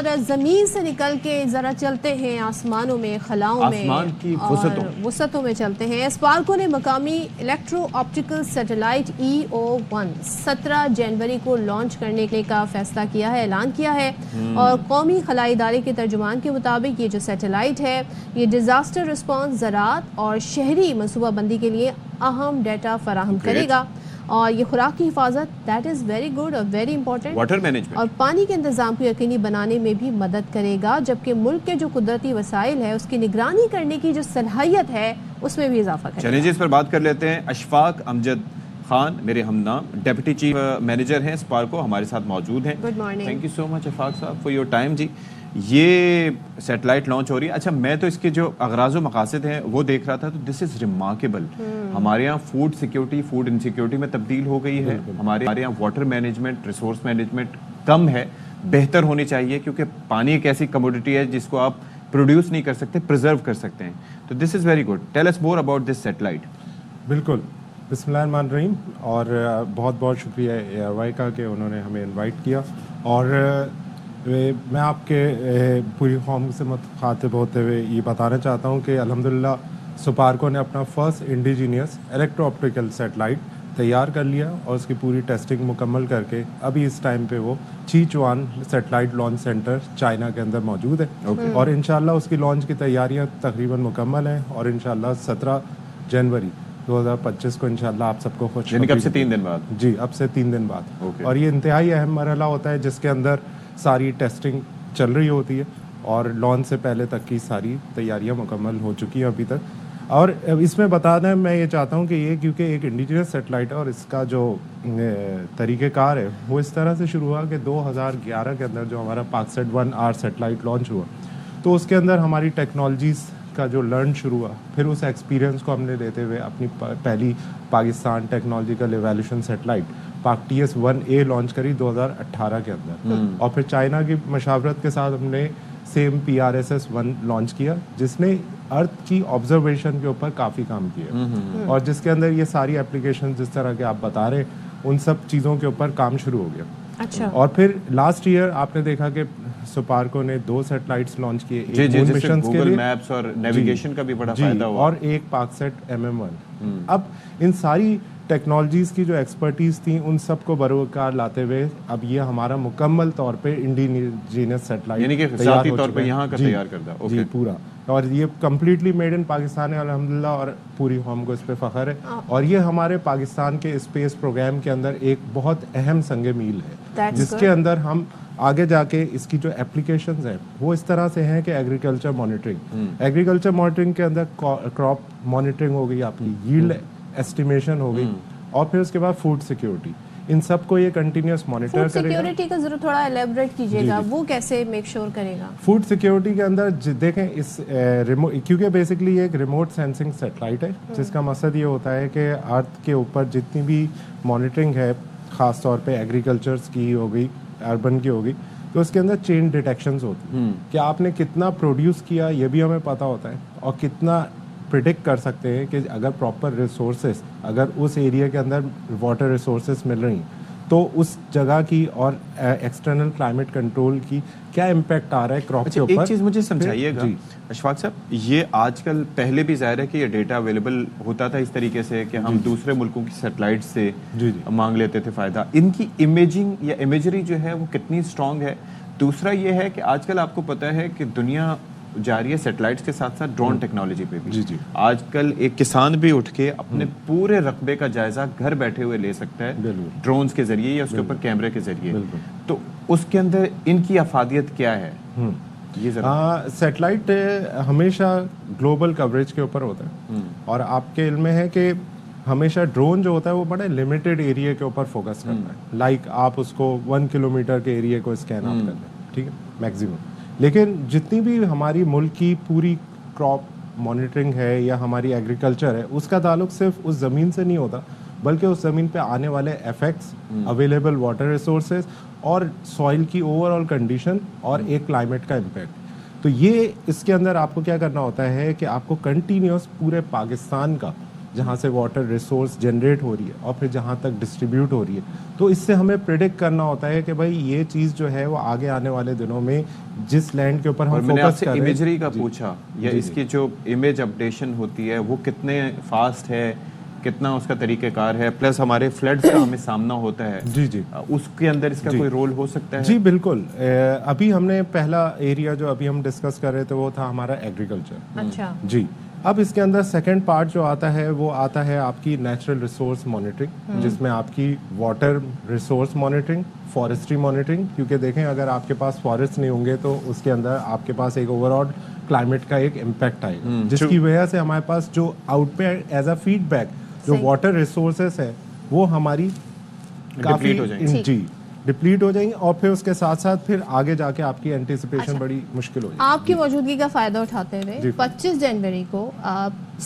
और ज़मीन से निकल के ज़रा चलते हैं आसमानों में, खलाओं में, आसमान की वसतों में चलते हैं। स्पार्को ने मकामी इलेक्ट्रो ऑप्टिकल सैटेलाइट EO1 17 जनवरी को लॉन्च करने का फैसला किया है, ऐलान किया है। और कौमी खलाई इदारे के तर्जुमान के मुताबिक ये जो सैटेलाइट है ये डिज़ास्टर रिस्पॉन्स, ज़राअत और शहरी मनसूबाबंदी के लिए अहम डेटा फराहम करेगा। और ये खुराक की हिफाजत, दैट इज़ वेरी गुड और वेरी इंपॉर्टेंट, वाटर मैनेजमेंट और पानी के इंतजाम को यकीनी बनाने में भी मदद करेगा, जबकि मुल्क के जो कुदरती वसाइल है उसकी निगरानी करने की जो सलाहियत है उसमें भी इजाफा करेगा। चलिए जी, इस पर बात कर लेते हैं। अशफाक अमजद खान मेरे हमनाम डिप्टी चीफ मैनेजर हैं स्पार्को, हमारे साथ मौजूद हैं। Good morning. Thank you so much Ashfaq साहब फॉर योर टाइम जी। ये सैटेलाइट लॉन्च हो रही है। अच्छा, मैं तो इसके जो अगराज व मकासद हैं वो देख रहा था, तो दिस इज़ रिमार्केबल। हमारे यहाँ फूड सिक्योरिटी, फूड इनसिक्योरिटी में तब्दील हो गई है। हमारे यहाँ वाटर मैनेजमेंट, रिसोर्स मैनेजमेंट कम है, बेहतर होनी चाहिए, क्योंकि पानी एक ऐसी कमोडिटी है जिसको आप प्रोड्यूस नहीं कर सकते, प्रिजर्व कर सकते हैं। तो this is very good. Tell us more about this satellite. बिल्कुल, बिस्मिल्लाहिर्रहमानिर्रहीम। और बहुत बहुत शुक्रिया एयरवाई का कि उन्होंने हमें इनवाइट किया। और मैं आपके पूरी कौम से मुखातिब होते हुए ये बताना चाहता हूँ कि अल्हम्दुलिल्लाह स्पार्को ने अपना first indigenous electro optical satellite तैयार कर लिया और उसकी पूरी टेस्टिंग मुकम्मल करके अभी इस टाइम पे वो चीचुआन सैटेलाइट लॉन्च सेंटर चाइना के अंदर मौजूद है। और इंशाल्लाह उसकी लॉन्च की तैयारियां तकरीबन मुकम्मल हैं और इंशाल्लाह 17 जनवरी 2025 को इंशाल्लाह आप सबको खुश, यानी कि अब से 3 दिन बाद। जी, अब से 3 दिन बाद। और ये इंतहाई अहम मरहला होता है जिसके अंदर सारी टेस्टिंग चल रही होती है और लॉन्च से पहले तक की सारी तैयारियां मुकम्मल हो चुकी हैं अभी तक। और इसमें बताना मैं ये चाहता हूँ कि ये क्योंकि एक इंडिजिनस सेटेलाइट है और इसका जो तरीक़ेकार है वो इस तरह से शुरू हुआ कि 2011 के अंदर जो हमारा पाकसेट 1R सेटेलाइट लॉन्च हुआ, तो उसके अंदर हमारी टेक्नोलॉजीज़ का जो लर्न शुरू हुआ, फिर उस एक्सपीरियंस को हमने लेते हुए अपनी पहली पाकिस्तान टेक्नोलॉजिकल एवोल्यूशन सेटेलाइट पाक TS-1A लॉन्च करी 2018 के अंदर। और फिर चाइना की मशावरत के साथ हमने सेम PRSS-1 लॉन्च किया, जिसने अर्थ की ऑब्जर्वेशन के ऊपर काफ़ी काम किया और जिसके अंदर ये सारी एप्लीकेशन जिस तरह के आप बता रहे उन सब चीज़ों के ऊपर काम शुरू हो गया। अच्छा। और फिर लास्ट ईयर आपने देखा कि स्पार्को ने 2 सैटेलाइट्स लॉन्च किए, एक मून मिशंस के लिए, मैप्स और नेविगेशन का भी बड़ा फायदा हुआ, और एक पाकसेट MM-1। अब इन सारी टेक्नोलॉजीज़ की जो एक्सपर्टीज़ थी उन सबको बरोकार लाते हुए अब ये हमारा मुकम्मल तौर पे इंडिजीनियस सेटेलाइट यानी कि ज़ाती तौर पे यहाँ का तैयार करता जी पूरा, और ये कम्प्लीटली मेड इन पाकिस्तान है अल्हम्दुलिल्लाह, और पूरी कौम को इस पे फ़ख्र है। और ये हमारे पाकिस्तान के स्पेस प्रोग्राम के अंदर एक बहुत अहम संग मील है, जिसके अंदर हम आगे जाके इसकी जो एप्लीकेशंस हैं वो इस तरह से हैं कि एग्रीकल्चर मॉनिटरिंग के अंदर क्रॉप मॉनिटरिंग हो गई, आपकी यील्ड एस्टिमेशन हो गई, और फिर उसके बाद फूड सिक्योरिटी, इन सब को ये कंटिन्यूस मॉनिटर करेगा। फूड सिक्योरिटी का जरूर थोड़ा एलैबोरेट कीजिएगा, वो कैसे मेक श्योर करेगा? फूड सिक्योरिटी के अंदर देखें इस क्योंकि बेसिकली ये एक रिमोट सेंसिंग सेटेलाइट है, जिसका मकसद ये होता है कि अर्थ के ऊपर जितनी भी मॉनिटरिंग है, ख़ास तौर पे एग्रीकल्चर्स की हो गई, अर्बन की हो गई, तो उसके अंदर चेन डिटेक्शंस होती हैं कि आपने कितना प्रोड्यूस किया ये भी हमें पता होता है, और कितना प्रिडिक्ट कर सकते हैं कि अगर प्रॉपर रिसोर्सेज, अगर उस एरिया के अंदर वाटर रिसोर्सेज मिल रही हैं तो उस जगह की और एक्सटर्नल क्लाइमेट कंट्रोल की क्या इम्पैक्ट आ रहा है क्रॉप के ऊपर। एक चीज़ मुझे समझाइएगा अशफाक साहब, ये आजकल पहले भी ज़ाहिर है कि ये डेटा अवेलेबल होता था इस तरीके से कि हम दूसरे मुल्कों की सैटेलाइट से मांग लेते थे फ़ायदा, इनकी इमेजिंग या इमेजरी जो है वो कितनी स्ट्रॉन्ग है? दूसरा ये है कि आजकल आपको पता है कि दुनिया जा रही है सैटेलाइट्स के साथ साथ ड्रोन टेक्नोलॉजी पे भी। जी। आजकल एक किसान भी उठ के अपने पूरे रकबे का जायजा घर बैठे हुए ले सकता है ड्रोन्स के जरिए या उसके ऊपर कैमरे के जरिए। तो उसके अंदर इनकी अफादियत क्या है? ये सैटेलाइट हमेशा ग्लोबल कवरेज के ऊपर होता है, और आपके इल्म में है कि हमेशा ड्रोन जो होता है वो बड़े लिमिटेड एरिया के ऊपर फोकस करता है। लाइक आप उसको 1 किलोमीटर के एरिया को स्कैन आउट कर लें, ठीक है, मैक्सिमम। लेकिन जितनी भी हमारी मुल्क की पूरी क्रॉप मॉनिटरिंग है या हमारी एग्रीकल्चर है, उसका ताल्लुक सिर्फ उस ज़मीन से नहीं होता, बल्कि उस ज़मीन पे आने वाले इफेक्ट्स, अवेलेबल वाटर रिसोर्सेज और सॉइल की ओवरऑल कंडीशन और एक क्लाइमेट का इम्पैक्ट। तो ये इसके अंदर आपको क्या करना होता है कि आपको कंटिन्यूस पूरे पाकिस्तान का जहाँ से वाटर रिसोर्स जनरेट हो रही है और फिर जहाँ तक डिस्ट्रीब्यूट हो रही है। तो इससे हमें प्रिडिक्ट करना होता है कि भाई ये चीज़ जो है वो आगे आने वाले दिनों में जिस लैंड के ऊपर और हम मैंने फोकस आपसे कर रहे हैं। इमेजरी का पूछा या इसकी जो इमेज अपडेशन होती है वो कितने फास्ट है, कितना उसका तरीक़ेकार है, प्लस हमारे फ्लड्स का हमें सामना होता है जी जी उसके अंदर इसका कोई रोल हो सकता है? जी बिल्कुल। अभी हमने पहला एरिया जो अभी हम डिस्कस कर रहे थे वो था हमारा एग्रीकल्चर। अच्छा जी, अब इसके अंदर सेकंड पार्ट जो आता है वो आता है आपकी नेचुरल रिसोर्स मॉनिटरिंग, जिसमें आपकी water resource monitoring, forestry monitoring, क्योंकि देखें अगर आपके पास फॉरेस्ट नहीं होंगे तो उसके अंदर आपके पास एक ओवरऑल क्लाइमेट का एक इम्पैक्ट आएगा, जिसकी वजह से हमारे पास जो आउटपुट एज अ फीडबैक जो वाटर रिसोर्सेस है वो हमारी काफी डिप्लीट हो जाएंगे। जी डिप्लीट हो जाएंगे और फिर उसके साथ साथ फिर आगे जाके आपकी एंटिसिपेशन बड़ी मुश्किल हो जाएगी। आपकी मौजूदगी का फायदा उठाते हुए 25 जनवरी को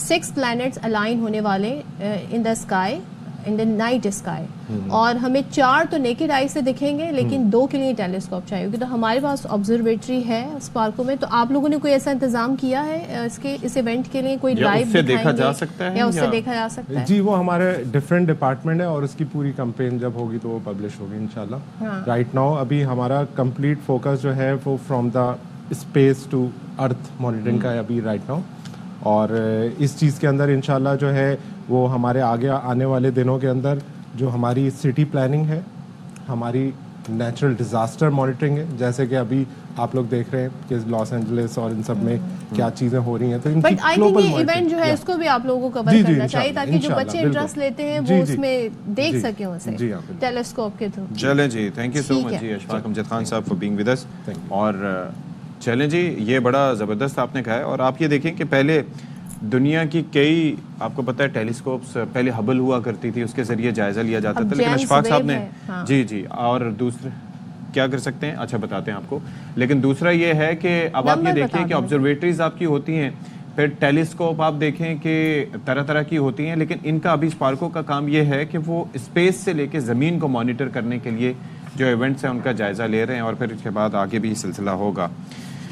6 प्लैनेट्स अलाइन होने वाले in the sky, in the night sky, और हमें 4 तो नेकेड आई से दिखेंगे लेकिन 2 के लिए टेलीस्कोप चाहिए, क्योंकि तो हमारे पास ऑब्जर्वेटरी है स्पार्को में। तो आप लोगों ने कोई ऐसा इंतजाम किया है इसके इस इवेंट के लिए? कोई लाइव उससे देखा जा सकता है या उससे देखा जा सकता है? जी, वो हमारे डिफरेंट डिपार्टमेंट है और उसकी पूरी कैंपेन जब होगी तो वो पब्लिश होगी इंशाल्लाह। राइट नाउ अभी हमारा कंप्लीट फोकस जो है वो from the space to earth monitoring का है अभी राइट नाउ, और इस चीज़ के अंदर इंशाल्लाह जो है वो हमारे आगे आने वाले दिनों के अंदर जो हमारी सिटी प्लानिंग है, हमारी नेचुरल डिजास्टर मॉनिटरिंग है, जैसे कि अभी आप लोग देख रहे हैं कि लॉस एंजलिस और इन सब में क्या चीज़ें हो रही हैं, तो इनकी बट आई थिंक ये इवेंट जो है इसको भी आप लोगों को कवर करना चाहिए ताकि जो बच्चे इंटरेस्ट लेते हैं वो उसमें देख सकें उसे टेलीस्कोप के थ्रू। चलें जी, थैंक यू सो मच जी अशफाक अमजद खान साहब फॉर बीइंग विद अस। और चलें जी, ये बड़ा ज़बरदस्त आपने कहा है। और आप ये देखें कि पहले दुनिया की कई, आपको पता है टेलीस्कोप्स पहले हबल हुआ करती थी, उसके जरिए जायजा लिया जाता था, लेकिन अशफाक साहब ने जी जी और दूसरे क्या कर सकते हैं, अच्छा बताते हैं आपको। लेकिन दूसरा ये है कि अब आप ये देखें कि ऑब्जर्वेटरीज आपकी होती हैं, फिर टेलीस्कोप आप देखें कि तरह तरह की होती हैं, लेकिन इनका अभी स्पार्को का काम ये है कि वो स्पेस से लेके ज़मीन को मॉनिटर करने के लिए जो इवेंट्स हैं उनका जायज़ा ले रहे हैं, और फिर इसके बाद आगे भी सिलसिला होगा।